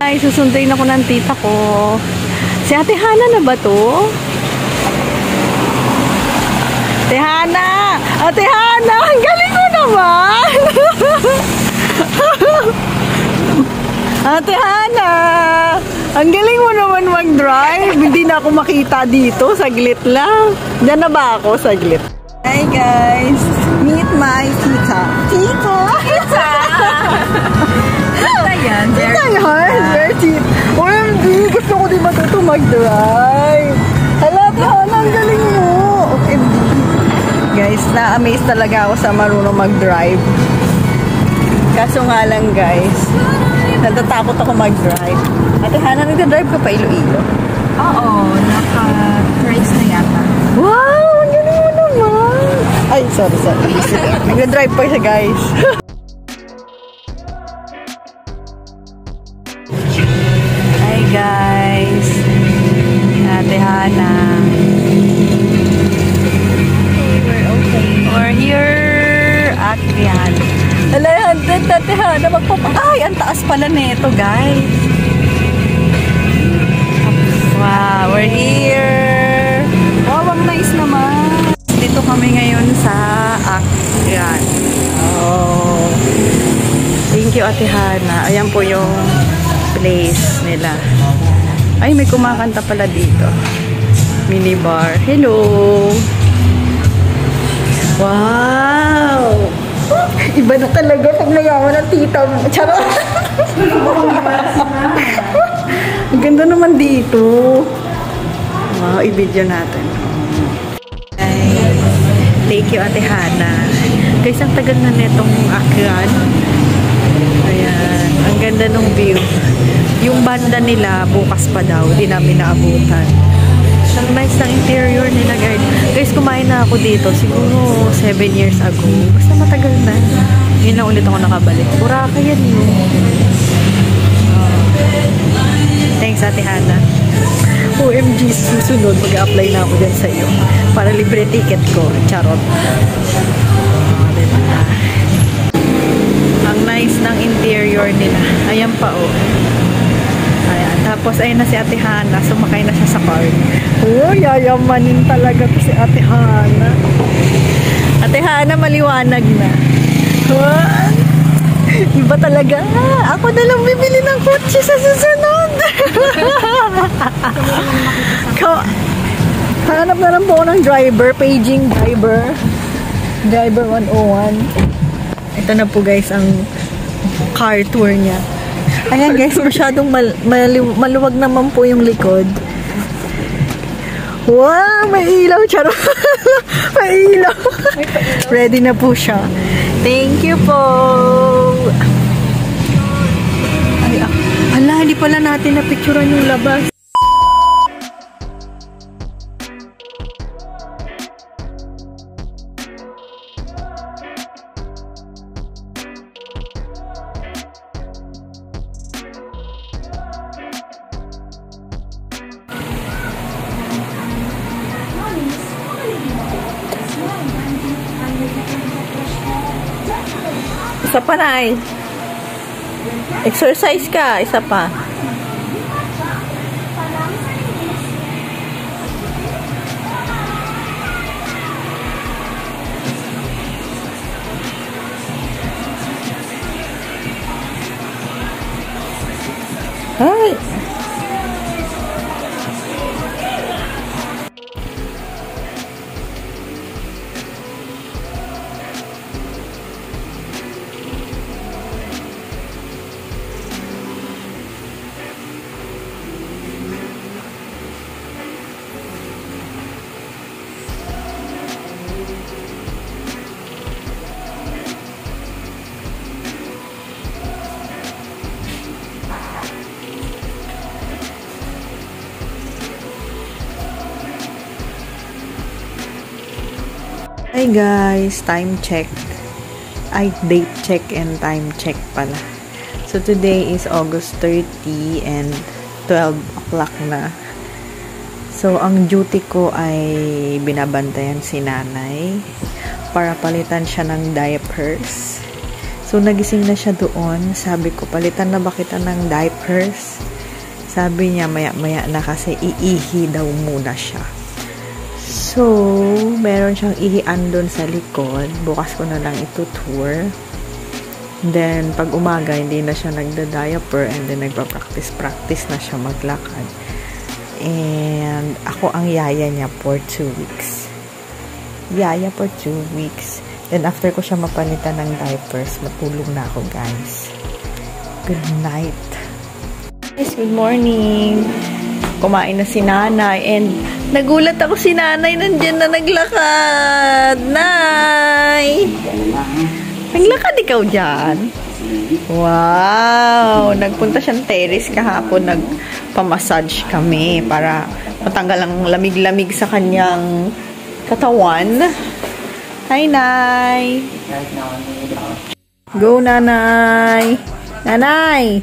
Ay, susunduin ako ng tita ko. Si Ate Hana na ba to? Ate Hana! Ate Hana! Ang galing mo naman! Ate Hana! Ang galing mo naman mag-drive. Hindi na ako makita dito. Saglit lang. Diyan na ba ako? Saglit. Hi guys! Meet my tita. Tita? Tita! Yan, very cheap. OMG, gusto ko din matuto mag-drive. Hala, Hana, ang galing mo. OMG. Guys, na-amaze talaga ako sa marunong mag-drive. Kaso nga lang, guys, natatakot ako mag-drive. Ate Hana, nag-drive ka pa Iloilo? Oo, naka-trace na yata. Wow, ang galing mo naman. Ay, sorry. Nag-drive pa siya, guys. Guys, Ate Hana. We're okay. We're here at Rian. Alayan, Ate Hana, ay, ang taas pala nito, guys. Wow, we're here. Wow, ang nice naman. Dito kami ngayon sa Akyan. Oh. Thank you, Ate Hana. Ayan po yung place nila. Ay, may kumakanta pala dito. Minibar. Hello! Wow! Iba na talaga pag mayaman ng tita mo. Charot! Ang ganda naman dito. Wow, i-video natin. Ay, thank you, Ate Hana. Guys, ang tagal na netong Akyan. Ayan, ang ganda ng view. Yung banda nila, bukas pa daw. Di namin naabutan. Ang nice ng interior nila, guys. Guys, kumain na ako dito. Siguro 7 years ago. Basta matagal na. Yun na ulit ako nakabalik. Boracay yan yun. Thanks, Ate Hana. OMG, susunod. Mag-a-apply na ako dyan sa iyo. Para libre ticket ko. Charot. Ang nice ng interior nila. Ayan pa, oh. Ayan. Tapos, ayun na si Ate Hana. Sumakay na siya sa car. Oh, yayamanin talaga to si Ate Hana. Ate Hana, maliwanag na. Oh, iba talaga. Ako na lang bibili ng kotse sa susunod. Hanap na lang po ako ng driver. Paging driver. Driver 101. Ito na po, guys, ang car tour niya. Ayan, guys, masyadong maluwag naman po yung likod. Wow, may ilaw, charot. May ilaw. Ready na po siya. Thank you po. Ay, hala, hindi pala natin na-picturean yung labas. Isa pa na ay. Exercise ka. Isa pa. Ay. Hi guys, time check. Ay, date check and time check pala. So today is August 30 and 12 o'clock na. So ang duty ko ay binabantayan si nanay para palitan siya ng diapers. So nagising na siya doon. Sabi ko, palitan na ba kita ng diaper? diapers. Sabi niya maya-maya na kasi iihi daw muna siya. So, meron siyang ihian doon sa likod. Bukas ko na lang itutour. Then, pag umaga, hindi na siya nagda-diaper and then nagpa-practice na siya maglakad. And, ako ang yaya niya for 2 weeks. Yaya for 2 weeks. Then, after ko siya mapalitan ng diapers, matulog na ako, guys. Good night. Guys, good morning. Kumain na si nanay and nagulat ako si nanay nandyan na naglakad. Nay! Naglakad ikaw dyan? Wow! Nagpunta siyang terrace kahapon. Nagpamassage kami para matanggal ang lamig-lamig sa kanyang katawan. Hi, Nay! Go, Nanay! Nanay!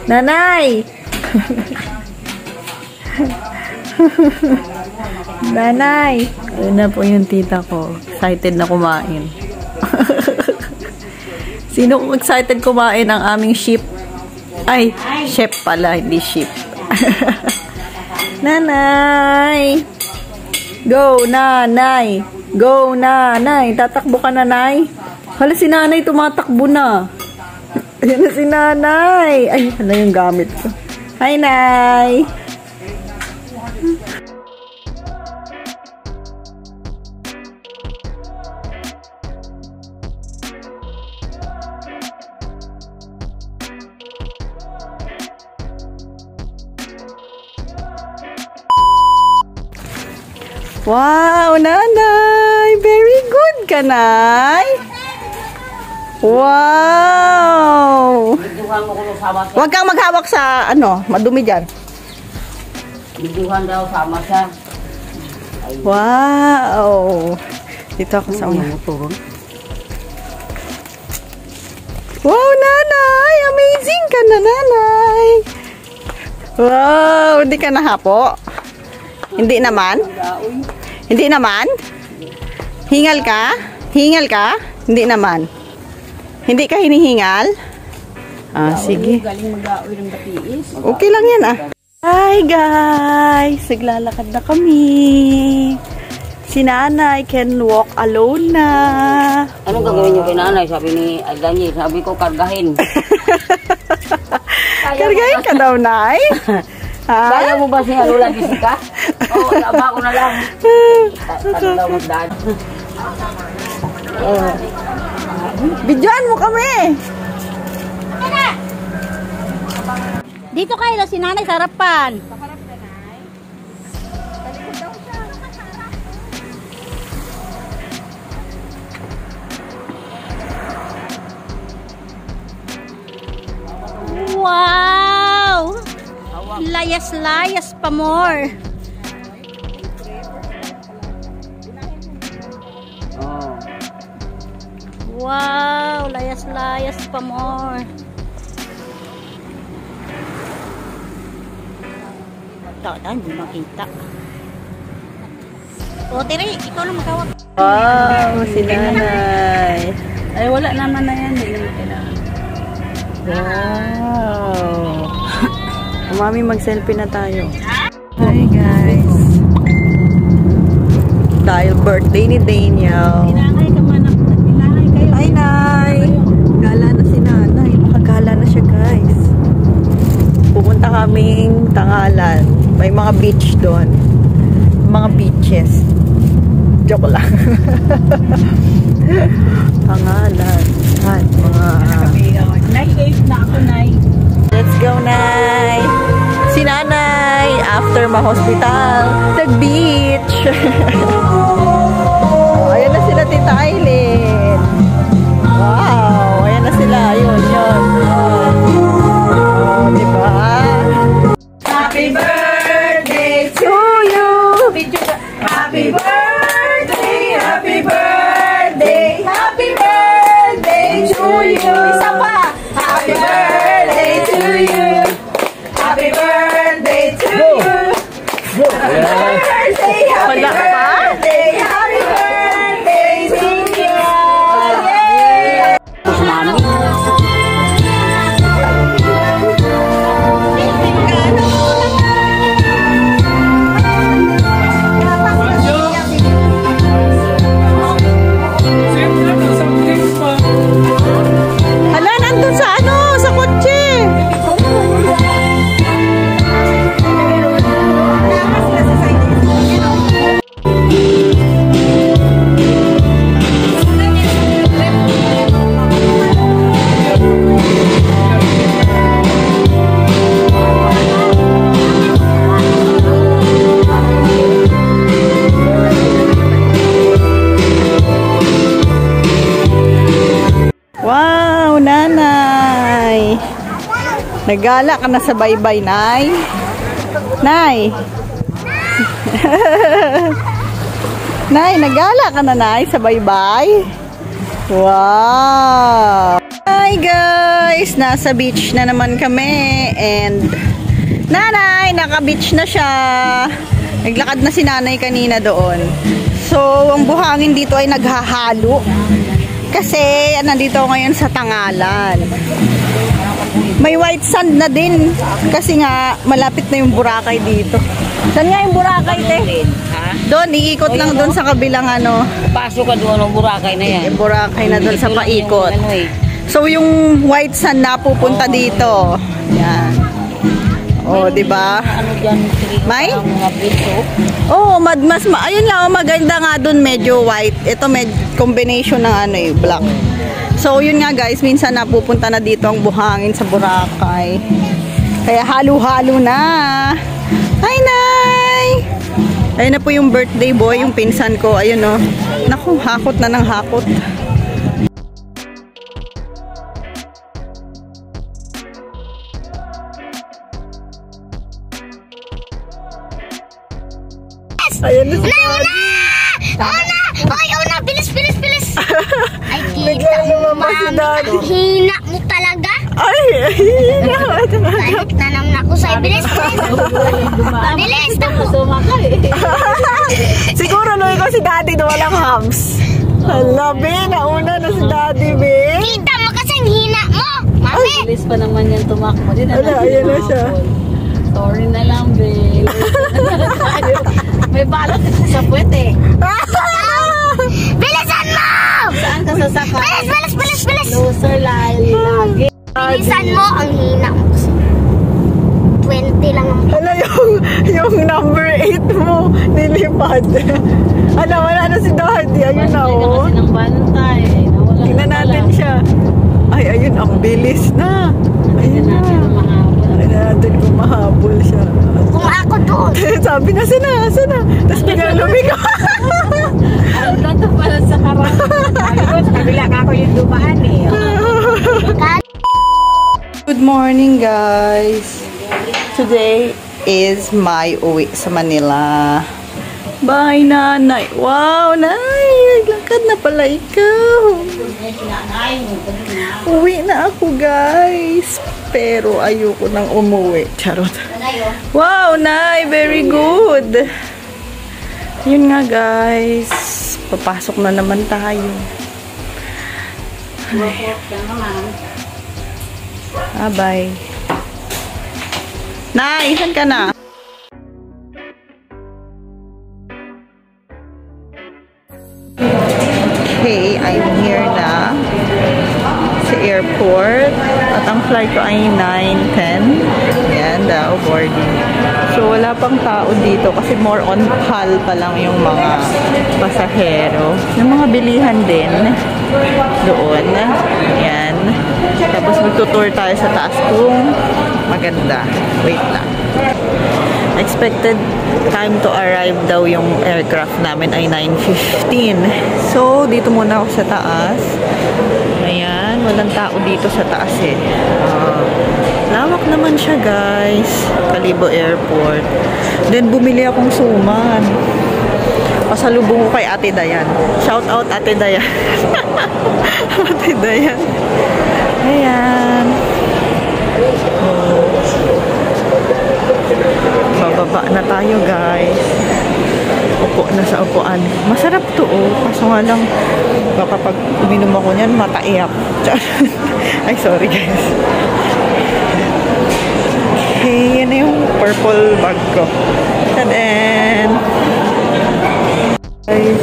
Nanay! Nanay! Ayun na po yung tita ko. Excited na kumain. Sino kung excited kumain ang aming sheep? Ay, chef pala, hindi sheep. Nanay! Go, Nanay! Go, Nanay! Tatakbo ka, Nanay? Hala, si Nanay tumatakbo na. Ayan na si Nanay. Ay, ano yung gamit ko. Hi, Nay. Wow, Nanay. Very good ka, Nay. Wow! Huwag kang maghawak sa, ano, madumi dyan. Biduhan daw sama siya. Wow! Dito ako sa una. Wow, Nanay! Amazing ka na, Nanay! Wow! Hindi ka nahapo? Hindi naman? Hindi naman? Hingal ka? Hingal ka? Hindi naman. Hindi ka hinihingal? Ah, sige. Galing mag-aoy ng batiis. Okay lang yan, ah. Hi, guys! Naglalakad na kami. Si Nanay can walk alone na. Anong gagawin niyo kay Nanay? Sabi ni Daniel, sabi ko kargahin. Kargahin ka daw, Nay? Ha? Kaya mo ba siya Lola Jessica? Oo, tama ko na lang. Ano daw magdaan? Bidyoan mo kami! Dito kayo si Nanay sa harapan. Wow! Layas-layas pa more. Wow, layas-layas pa more. Hindi makita. O, Tiri, ikaw lang magkawag. Wow, si Nanay. Ay, wala naman na yan. Hindi naman kailangan. Wow. Mami, mag-selfie na tayo. Hi, guys. Dahil birthday ni Daniel. Pinangay ka man ako. Pinangay kayo. Hi, Nay. Gala na si Nanay. Makagala na siya, guys. Pupunta kaming Tangalan. May mga beach doon. Mga beaches. Joke lang. Tangalan. Ay, mga... Nay-safe na ako, Nay. Let's go, Nay. Si Nanay, after ma-hospital, nag-beach. Ayan na sila, Tita Aileen. Wow, ayan na sila. Ayun, yun. Oh, diba? Happy birthday to you. Happy birthday, happy birthday, happy birthday to you. Isa pa. Happy birthday to you. Happy birthday to you. Happy birthday, happy birthday, happy birthday to you. Yay! Nagala ka na sa baybay, Nay. Nay. Nay, nagala ka na, Nay, sa baybay. Wow. Hi guys, nasa beach na naman kami. And Nanay, naka-beach na siya. Naglakad na si Nanay kanina doon. So, ang buhangin dito ay naghahalo. Kasi, nandito ngayon sa Tangalan. May white sand na din. Kasi nga, malapit na yung Boracay dito. Saan nga yung Boracay, te? Doon, iikot lang doon sa kabilang ano. Pasok ka doon, ang Boracay na yan. Yung Boracay na doon sa paikot. So, yung white sand na pupunta dito. Yan. Oh, di ba? Ano dyan? May? Mga biso. Oh, ayun lang, maganda nga doon, medyo white. Ito med combination ng ano eh, black. So, yun nga guys, minsan napupunta na dito ang buhangin sa Boracay. Kaya halo-halo na. Hi, Nay! Ayun na po yung birthday boy, yung pinsan ko. Ayun oh. Naku, hakot na ng hakot. Ayan na si Daddy. Una! Oy, una! Bilis, bilis, bilis! Ay, Bigla lumabas si Daddy. Ang hina mo talaga. Ay, hina. Balik na naman ako sa'yo. Bilis, bilis! Bilis! Siguro no, ikaw si Daddy na walang hams. Hala, be, nauna na si Daddy, be. Kita mo kasi ang hina mo! Mami! Bilis pa naman yan tumakbo. Ala, ayan na siya. Sorry na lang, Bel. May balot sa puwet eh. Bilisan mo! Saan ka sasakay? Bilis, bilis, bilis, bilis! Loser lagi. Bilisan mo, ang hina mo. 20 lang ang... Hala, yung number 8 mo, nilipad. Ano, wala na si Daddy. Ayun na, oh. Kasi ng bantay. Tingnan natin siya. Ay, ayun, ang bilis na. Ayun na. Tingnan natin kung mahabol siya. Kung ako doon. Sabi na, sana. Tapos biglang lumigaw. Ang gato pala sa karang. Sabi ko, sa kabila ka ako yung dumaan eh. Good morning, guys. Today is my uwi sa Manila. Bye, Nanay. Wow, Nay. Naglakad na pala ikaw. Uwi na ako, guys. Pero ayoko nang umuwi. Charot. Wow, Nay. Very good. Yun nga, guys. Papasok na naman tayo. Bye. Nay, saan ka na? Okay, I'm here na sa airport. At ang flight ko ay 9:10. Ayan daw, boarding. So, wala pang tao dito kasi more on PAL pa lang yung mga pasahero. Yung mga bilihan din doon. Ayan. Tapos magtutour tayo sa taas kung maganda. Wait lang. Expected time to arrive daw yung aircraft namin ay 9:15. So, dito muna ako sa taas. Ayan, walang tao dito sa taas eh. Lawak naman siya, guys. Calibo Airport. Then, bumili akong suman. Pasalubong ko kay Ate Dayan. Shout out, Ate Dayan. Ate Dayan. Ayan. Bababa na tayo, guys. Upo na sa upuan. Masarap to, oh. Kaso nga lang, baka pag uminom ako niyan, mataiyak. Ay, sorry, guys. Okay, yan na yung purple bag ko. And then, guys,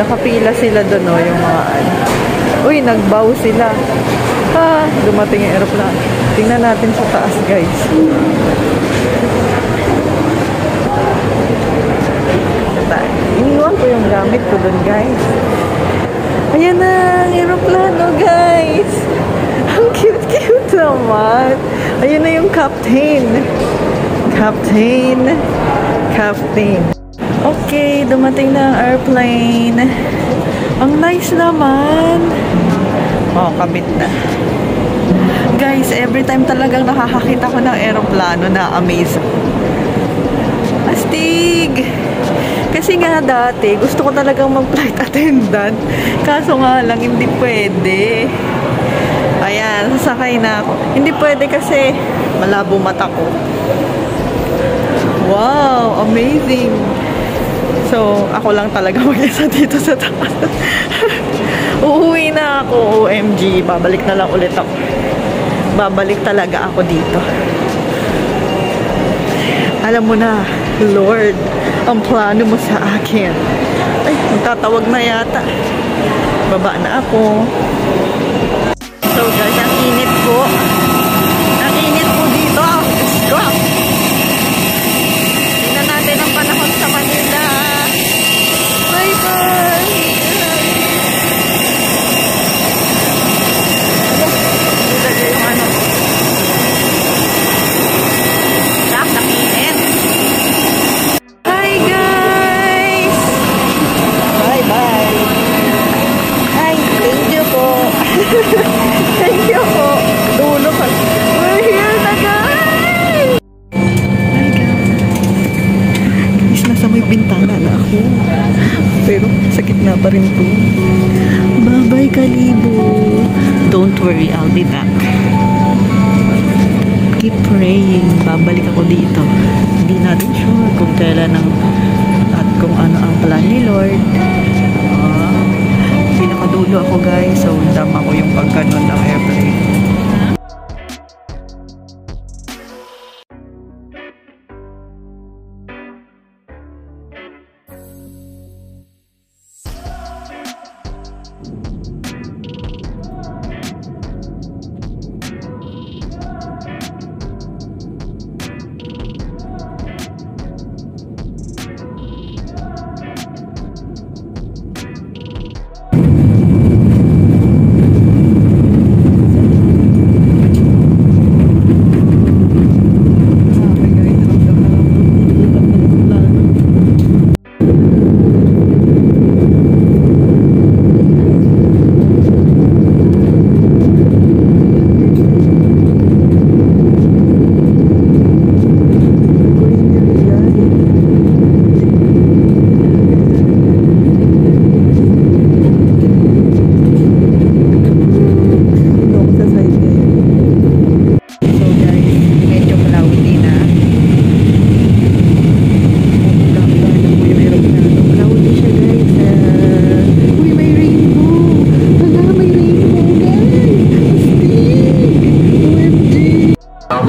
nakapila sila doon, oh, yung mga ano. Uy, nagbow sila. Dumating yung aeroplano. Tingnan natin sa taas, guys. Iniwan ko yung gamit ko doon, guys. Ayan na, ang aeroplano, guys. Ang cute-cute naman. Ayan na yung captain. Captain. Okay, dumating na ang airplane. Ang nice naman. Oh, kabit na. Guys, guys, every time talagang nakakakita ko ng aeroplano na amaze ako. Astig! Kasi nga dati, gusto ko talagang mag-flight attendant. Kaso nga lang, hindi pwede. Ayan, sasakay na ako. Hindi pwede kasi malabo mata ko. Wow, amazing! So, ako lang talaga mag-isa dito sa taas. Uuwi na ako, OMG. Babalik na lang ulit ako. Babalik talaga ako dito. Alam mo na, Lord, ang plano mo sa akin. Ay, magtatawag na yata. Baba na ako. So guys, ang init po. Ang init po dito. Let's go! Tingnan natin ang panahon sa Manila. Bye-bye! Ilagay yung ano. Nakinit. Hi guys! Bye-bye! Hi, thank you po. Thank you po. Dulo ka. We're here na guys! Hi guys! Guys, nasa may bintana na ako. Pero sakit na pa rin to. Bye-bye Kalibo. Don't worry, I'll be back. Keep praying. Babalik ako dito. Hindi natin sure kung kailan at kung ano ang plan ni Lord. Pinakadulo ako guys. So, dama ko yung pagkanon ng airplane.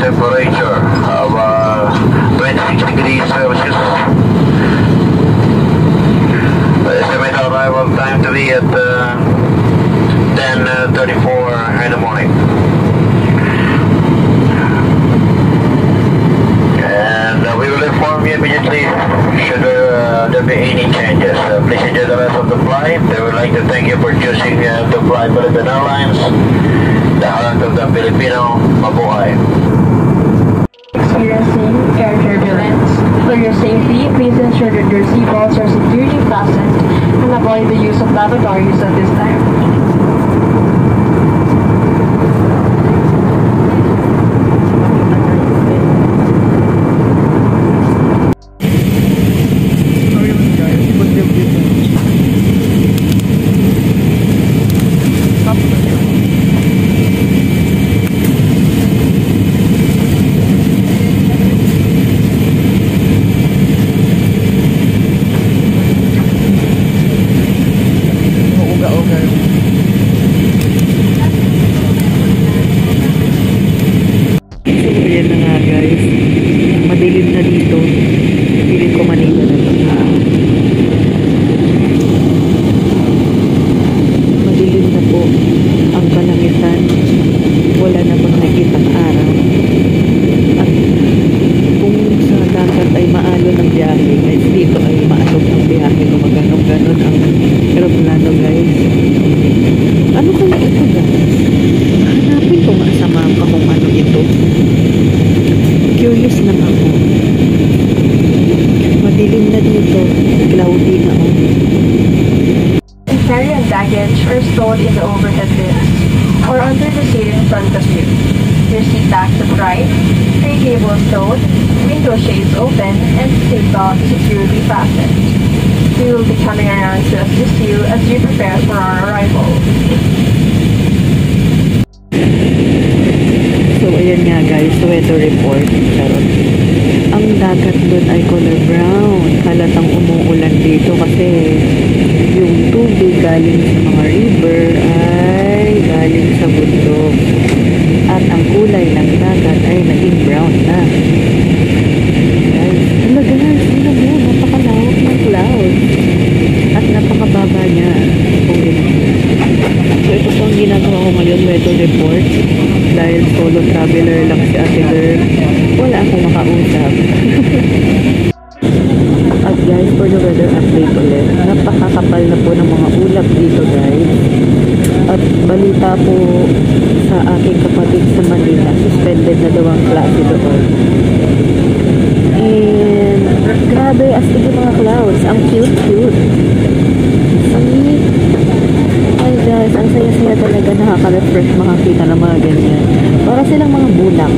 Temperature of 26 degrees Celsius. Estimate arrival time to be at 10:34 in the morning. And we will inform you immediately should there be any changes. Please enjoy the rest of the flight. I would like to thank you for choosing to fly Philippine Airlines. The heart of the Filipino, mabuhay. Experiencing air turbulence. For your safety, please ensure that your seatbelts are securely fastened and avoid the use of lavatories at this time. Carry and baggage are stored in the overhead bins or under the seat in front of you. note, window shades open and seatbelt securely fastened. We will be coming around to assist you as you prepare for our arrival. So, ayan nga guys, weather report. Charot. Ang dagat doon ay color brown. Halatang umuulan dito kasi yung tubig galing sa mga river ay galing sa bundok. At ang kulay ng dagat ay naging brown na. Guys, talaga guys, tingnan mo, napakalawak ng clouds. At napakababa niya. So, ito po ang ginagawa ko ngayon, weather report. Dahil solo traveler lang si Ate Girl, wala akong makausap. At guys, for the weather update ulit, napakakapal na po ng mga ulap dito guys. At balita po sa aking kapatid sa Manila, suspended na daw ang klase doon. And grabe, as in yung mga clouds, ang cute-cute. See? Ay guys, ang saya-saya talaga, nakaka-refresh makakita ng mga ganyan. Para silang mga bulak.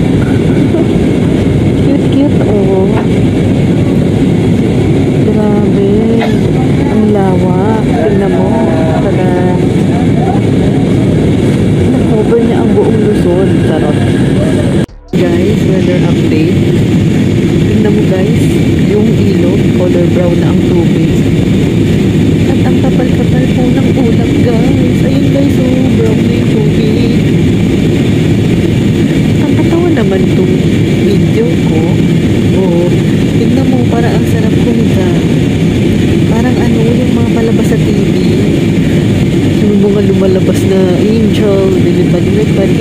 Cute-cute, oh. Grabe. Ang lawak. Tingnan mo. Tada. Na-cover niya ang buong Luzon. Charot. Guys, weather update. Tingnan mo guys, yung ilog, color brown na ang tubig. At ang kapal-kapal po ng ulap guys. Ayun guys, oh, brown na yung tubig. Ang katawa naman itong video ko. Oh, tignan mo, para ang sarap kumita. Parang ano, yung mga palabas sa TV. Yung mga lumalabas na angel, dilipad-lipad.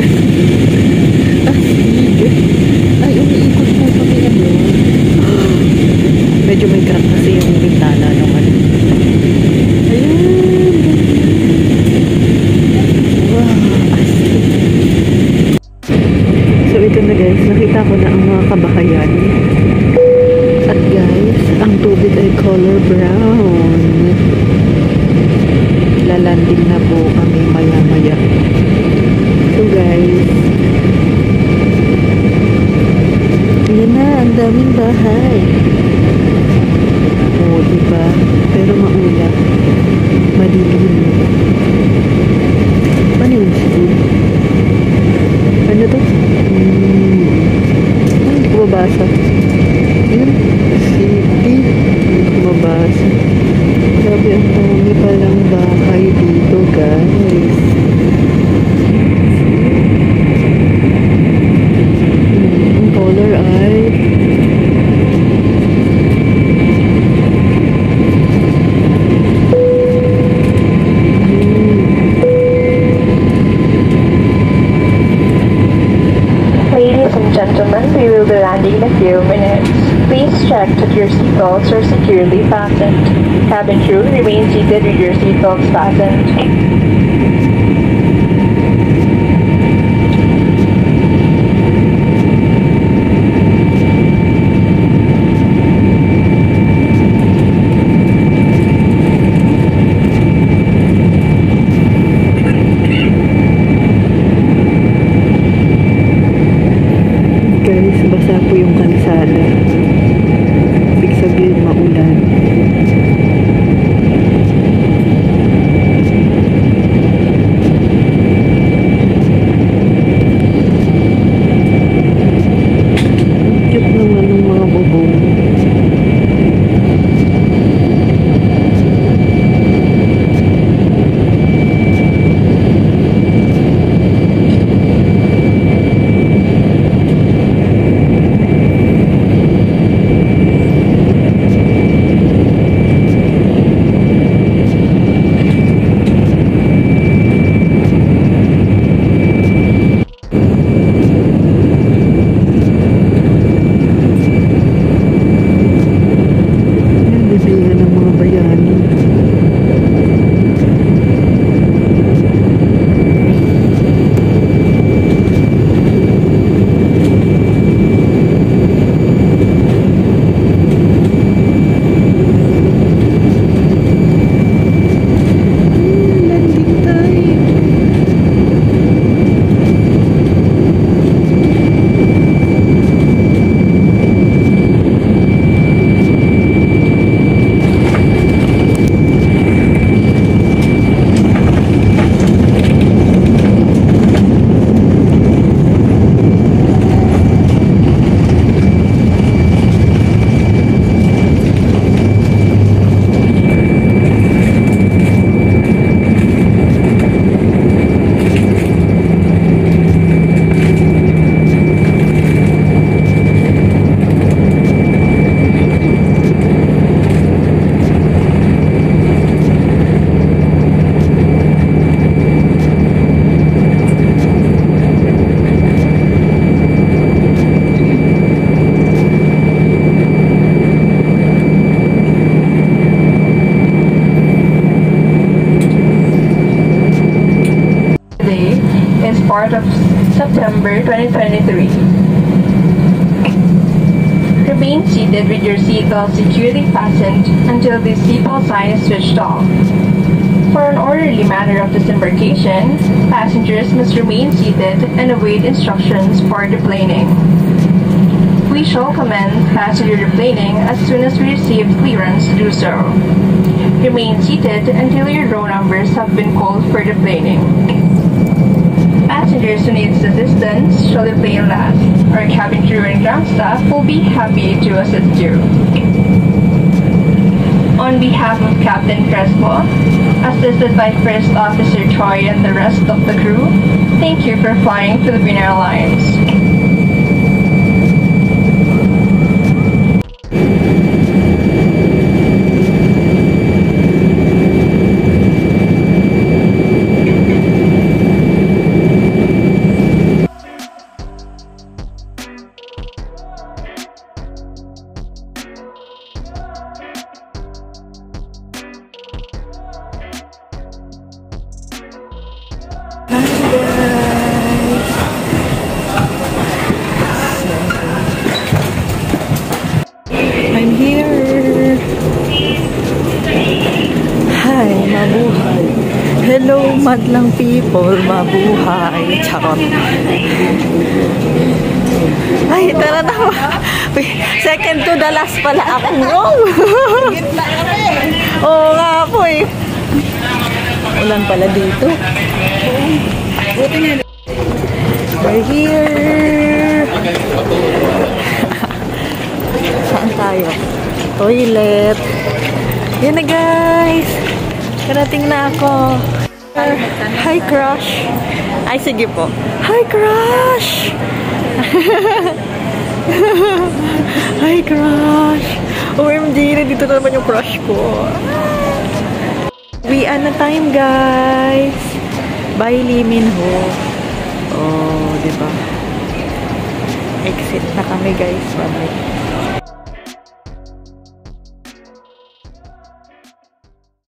Ay, umiikot po kami ano. Medyo may crack kasi yung bintana ng ano. Ayan. Wow, astig. So, ito na guys, nakita ko na ang mga kabahayan. At guys, ang tubig ay color brown. Lalanding na po kami maya-maya. So guys, ayan na, ang daming bahay. Oo, diba? Pero maulap. Madilim. Ano yung school? Ano to? Ay, hindi ko mabasa. Yun, city. Hindi ko mabasa. Grabe, ang dami palang bahay dito, guys. Ang color ay Ladies and gentlemen, we will be landing in a few minutes. Please check that your seatbelts are securely fastened. Cabin crew, remain seated with your seatbelts fastened. guys, basa po yung kalsada. Ibig sabihin maulan. start of September 2023. Remain seated with your seatbelt securely fastened until the seatbelt sign is switched off. For an orderly manner of disembarkation, passengers must remain seated and await instructions for deplaning. We shall commence passenger deplaning as soon as we receive clearance to do so. Remain seated until your row numbers have been called for deplaning. Passengers who need assistance shall deplane last. Our cabin crew and ground staff will be happy to assist you. On behalf of Captain Crespo, assisted by First Officer Troy and the rest of the crew, thank you for flying Philippine Airlines. I'm here. Hi, mabuhay. Hello, madlang people, mabuhay. Charot. Ay, tara na. Second to the last pala akong wrong. Oo nga po eh. Ulan pala dito. We're here. Saan tayo? Toilet. Yan na guys. Karating na ako. Hi crush. Ay sige po. Hi crush. Hi crush. OMG, nandito na naman yung crush ko. Uwian na time guys. Bye Lee Min Ho. Oh, diba? Exit na kami guys. Bye.